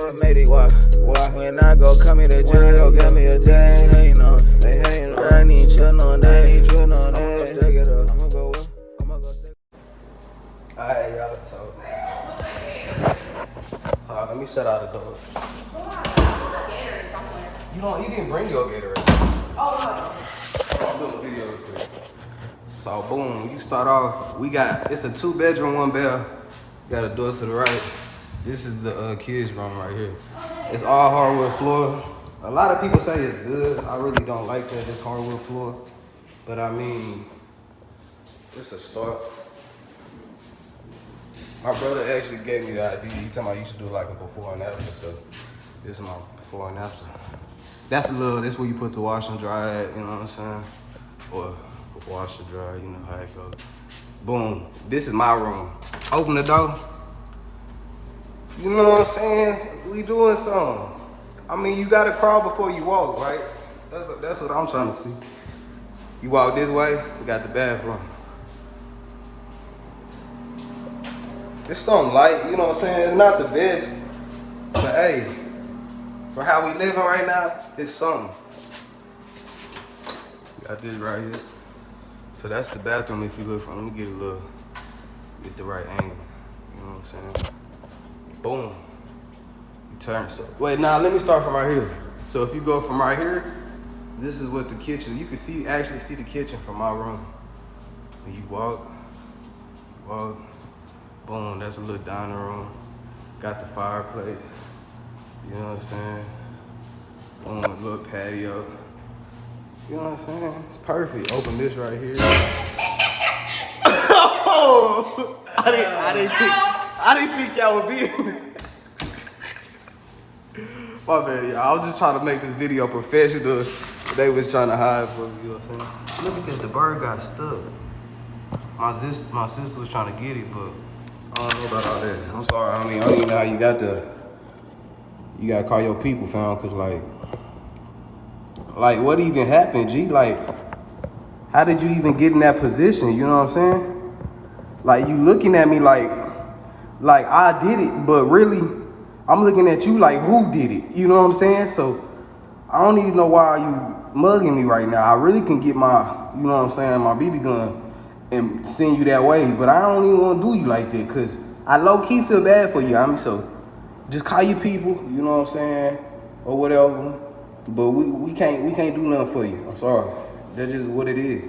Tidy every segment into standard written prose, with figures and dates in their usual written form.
what made it walk. When I go come in the jail, get me a day. Hating on, they hating on. I need you on that. I'ma go stack it up. I'ma go stack it up. Alright, y'all, so. Let me shut out the doors. You didn't bring your Gatorade. Oh, no. I'm doing a video real quick. So, boom, you start off, it's a 2-bedroom, 1 bath. Got a door to the right. This is the kids' room right here. It's all hardwood floor. A lot of people say it's good. I really don't like that, this hardwood floor. But I mean, it's a start. My brother actually gave me the idea. He told me I used to do like a before and after, so this is my before and after. That's where you put the wash and dry at, you know what I'm saying? Or wash and dry, you know how it goes. Boom, this is my room. Open the door. You know what I'm saying? We doing something. I mean, you gotta crawl before you walk, right? That's what I'm trying to see. You walk this way, we got the bathroom. It's something light, you know what I'm saying? It's not the best, but hey, for how we living right now, it's something. Got this right here. So that's the bathroom if you look from. Let me get the right angle. You know what I'm saying? Boom. You turn so. Wait, now let me start from right here. So if you go from right here, this is what the kitchen. You can actually see the kitchen from my room. When you walk, boom, that's a little dining room. Got the fireplace. You know what I'm saying? Boom, a little patio. You know what I'm saying? It's perfect. Open this right here. Oh, I didn't think y'all would be in there. My bad, y'all. I was just trying to make this video professional. They was trying to hide from me, you know what I'm saying? Look at that, the bird got stuck. My sister was trying to get it, but I don't know about all that. I'm sorry, I don't even know how you gotta call your people, fam, cause like what even happened, G? Like, how did you even get in that position? You know what I'm saying? Like, you looking at me like I did it, but really, I'm looking at you like, who did it? You know what I'm saying? So, I don't even know why you mugging me right now. I really can get my, you know what I'm saying, my BB gun and send you that way, but I don't even want to do you like that, because I low-key feel bad for you, I mean, so just call your people, you know what I'm saying, or whatever. But we can't do nothing for you. I'm sorry. That's just what it is.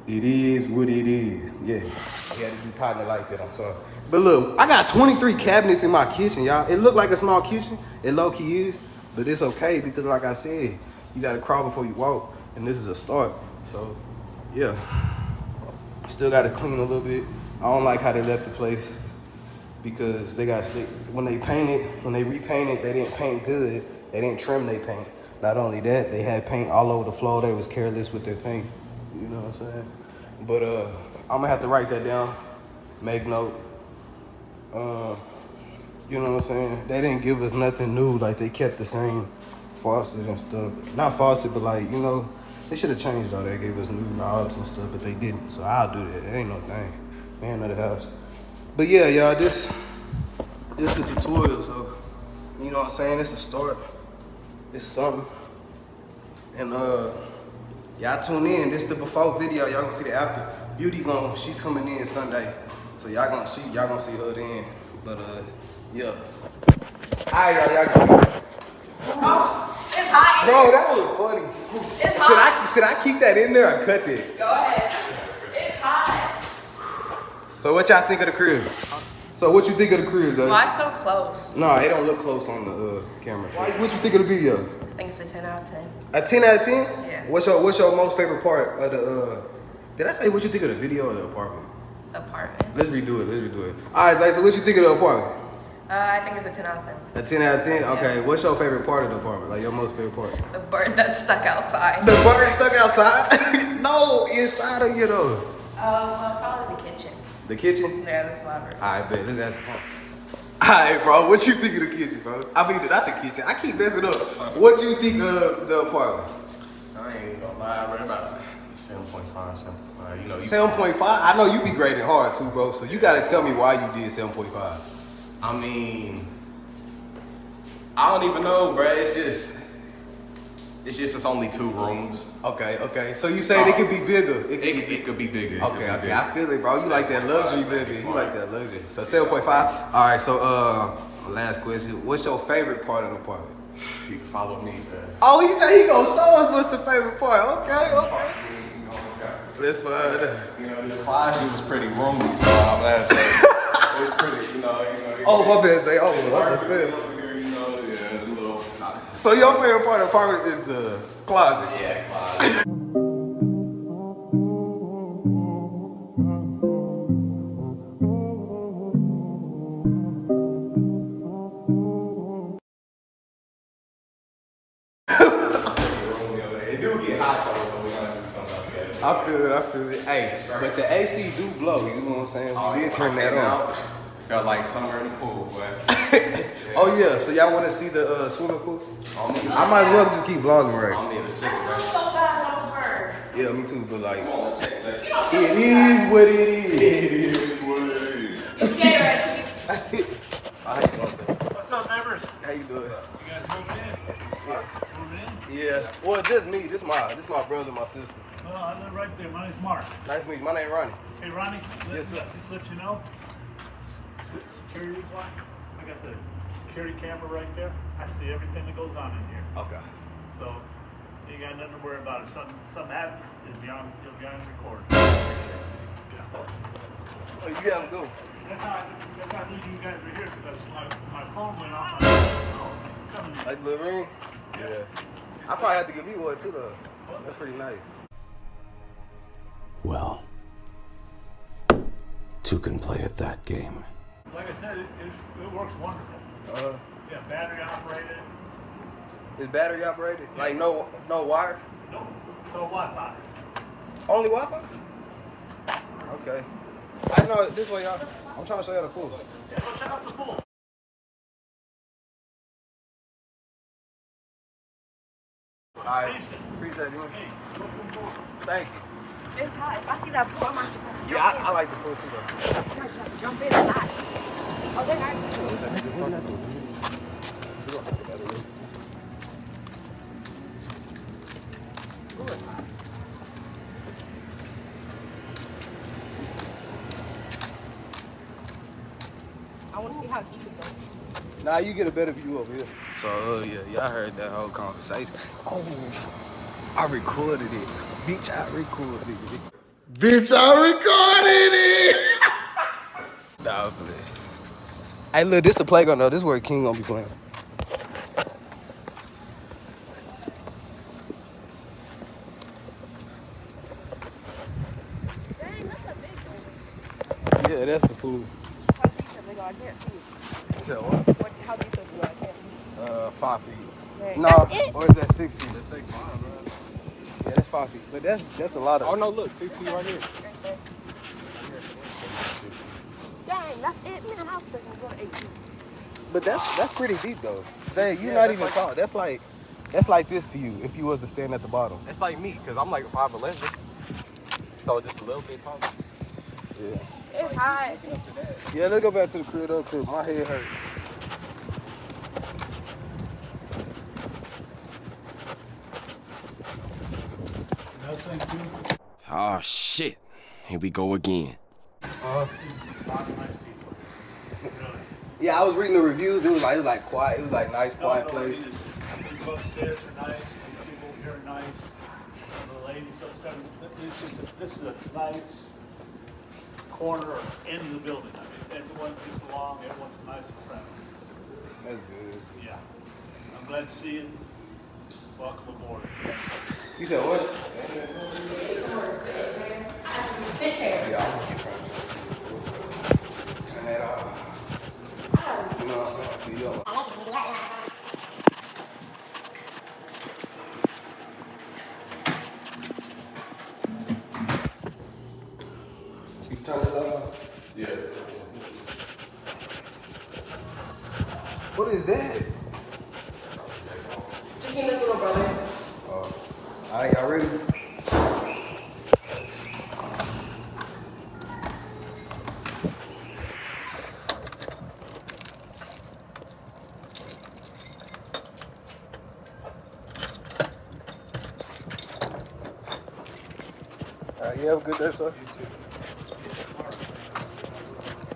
It is what it is. Yeah. I gotta be partner like that. I'm sorry. But look, I got 23 cabinets in my kitchen, y'all. It look like a small kitchen. It low-key is, but it's okay because, like I said, you gotta crawl before you walk, and this is a start. So, yeah. Still gotta clean a little bit. I don't like how they left the place because when they repainted, they didn't paint good. They didn't trim their paint. Not only that, they had paint all over the floor. They was careless with their paint. You know what I'm saying? But I'm gonna have to write that down, make note. You know what I'm saying? They didn't give us nothing new. Like, they kept the same faucet and stuff. Not faucet, but like, you know, they should have changed all that. Gave us new knobs and stuff, but they didn't. So I'll do that. It ain't no thing. Man of the house. But yeah, y'all, this is the tutorial. So, you know what I'm saying? It's a start. It's something. And y'all tune in. This is the before video. Y'all gonna see the after. Beauty she's coming in Sunday. So y'all gonna see her then. But yeah. Alright, y'all go. Oh, it's hot. Bro, that was funny. It's hot. Should I keep that in there or cut it? Go ahead. It's hot. So what y'all think of the crib? So what you think of the crib, Zoe? Why so close? No, it don't look close on the camera. What you think of the video? I think it's a 10 out of 10. A 10 out of 10? Yeah. What's your most favorite part of the did I say what you think of the video or the apartment? Apartment. Let's redo it. Alright, Zay, so what you think of the apartment? I think it's a 10 out of 10. A 10 out of 10? Okay, Yeah. What's your favorite part of the apartment? Like your most favorite part? The bird that's stuck outside. The bird stuck outside? No, inside of you though. Probably the kitchen. The kitchen? Yeah, that's louder. Alright, bet. Let's ask Paul. Alright, bro. What you think of the kitchen, bro? I mean, not the kitchen. I keep messing up. What you think of the apartment? I ain't gonna lie, I read about 7.5, 7.5. You know, 7.5? I know you be grading hard too, bro. So you gotta tell me why you did 7.5. I mean, I don't even know, bro. It's only 2 rooms. Okay. So you saying it could be bigger? It could be bigger. Okay. I feel it, bro. You like that luxury living. You like that luxury. So 7.5. All right. So last question. What's your favorite part of the apartment? You can follow me, man. Oh, he said he gonna show us what's the favorite part. Okay. Let's find out. You know, this closet was pretty roomy, so I'm gonna say it was pretty, you know. Oh, my bad. Say, that's fair. You know, yeah, a little. So your favorite part of the apartment is the closet. Yeah, closet. It do get hot though, so we're gonna do something like that. I feel it. Hey, but the AC do blow, you know what I'm saying? We did turn that on. Felt like summer in the pool, but Oh yeah, so y'all wanna see the swimming pool? I might as well just keep vlogging, right? I'm in the chicken, right? So bad off the bird. Yeah, me too, but like, Come on, let's check that. it is what it is. It is what it is. Gatorade. How you doing, sir? What's up, neighbors? How you doing? You guys moving in? Moving in? Yeah, well, just me. This my brother, my sister. Well, I live right there. My name's Mark. Nice to meet you. My name Ronnie. Hey, Ronnie, Yes, sir. just let you know, security block, I got the security camera right there. I see everything that goes on in here. Okay. So you got nothing to worry about. If something happens, you'll be on record. Yeah. Oh, you gotta go. That's how I knew you guys were here, because my phone went off. Coming in. Like the little ring? Yeah. I probably have to give you one too, though. That's pretty nice. Well, two can play at that game. Like I said, it works wonderful. Yeah, battery operated. Is battery operated? Like no wire? Nope. So Wi-Fi. Only Wi-Fi? Okay. I know this way, y'all. I'm trying to show y'all the pool. Yeah, go check out the pool. Alright. Appreciate it. Hey, go to the pool. Thank you. It's hot. If I see that pool, I might just have to Yeah, I like the pool too, though. jump in. It's hot. Oh, they're nice. I want to see how deep it goes. Nah, you get a better view over here. So, yeah, y'all heard that whole conversation. Oh, I recorded it. Bitch, I recorded it. Bitch, I recorded it! Nah, I'm playing. Hey, look, this the playground, though. This is where King gonna be playing. Dang, that's a big one. Yeah, that's the pool. How deep is it? I can't see it. You said what? How deep is it? I can't see 5 feet. it. No, That's it? or is that 6 feet? That's like 5, bro. Yeah, that's 5 feet. But that's a lot of. Oh no, look, 6 feet right here. Right there. Dang, that's it. Man, house big one go to 8 feet. But that's pretty deep though. Say you're not even tall. That's like this to you if you was to stand at the bottom. It's like me, because I'm like 5'11". So just a little bit taller. Yeah. It's hot. Yeah, let's go back to the crib though, cause my head hurt. Oh shit. Here we go again. Yeah, I was reading the reviews. It was like quiet. It was like nice, quiet place. People upstairs are nice. People here are nice. The ladies upstairs. This is a nice corner or end of the building. I mean, everyone gets along. Everyone's nice and friendly. That's good. Yeah. I'm glad to see you. Welcome aboard. You said what? Sit here. Yeah, I'm gonna keep trying to. And that you know what I'm saying? Yeah. You turn it off? Yeah. What is that? Chicken this little brother. Alright, y'all ready? You have a good day, sir.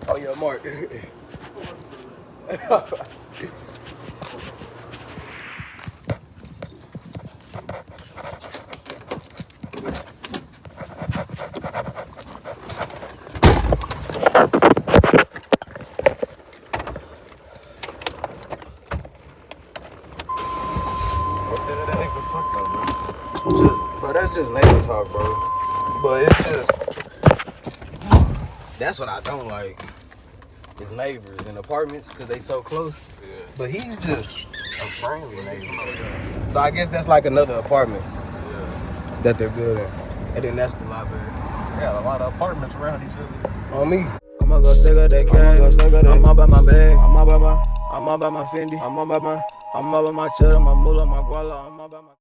Oh yeah, Mark. Bro, that's just neighbor talk, bro. But it's just, that's what I don't like. Is neighbors and apartments because they so close. Yeah. But he's just a friendly neighbor. So I guess that's like another apartment that they're good at. And then that's the library. Yeah, a lot of apartments around each other. On me. I'ma go stick up that cash. I'm up at my bag. I'm up at my Fendi. I'm up at my cheddar, my moolah, my guala. I'm up at my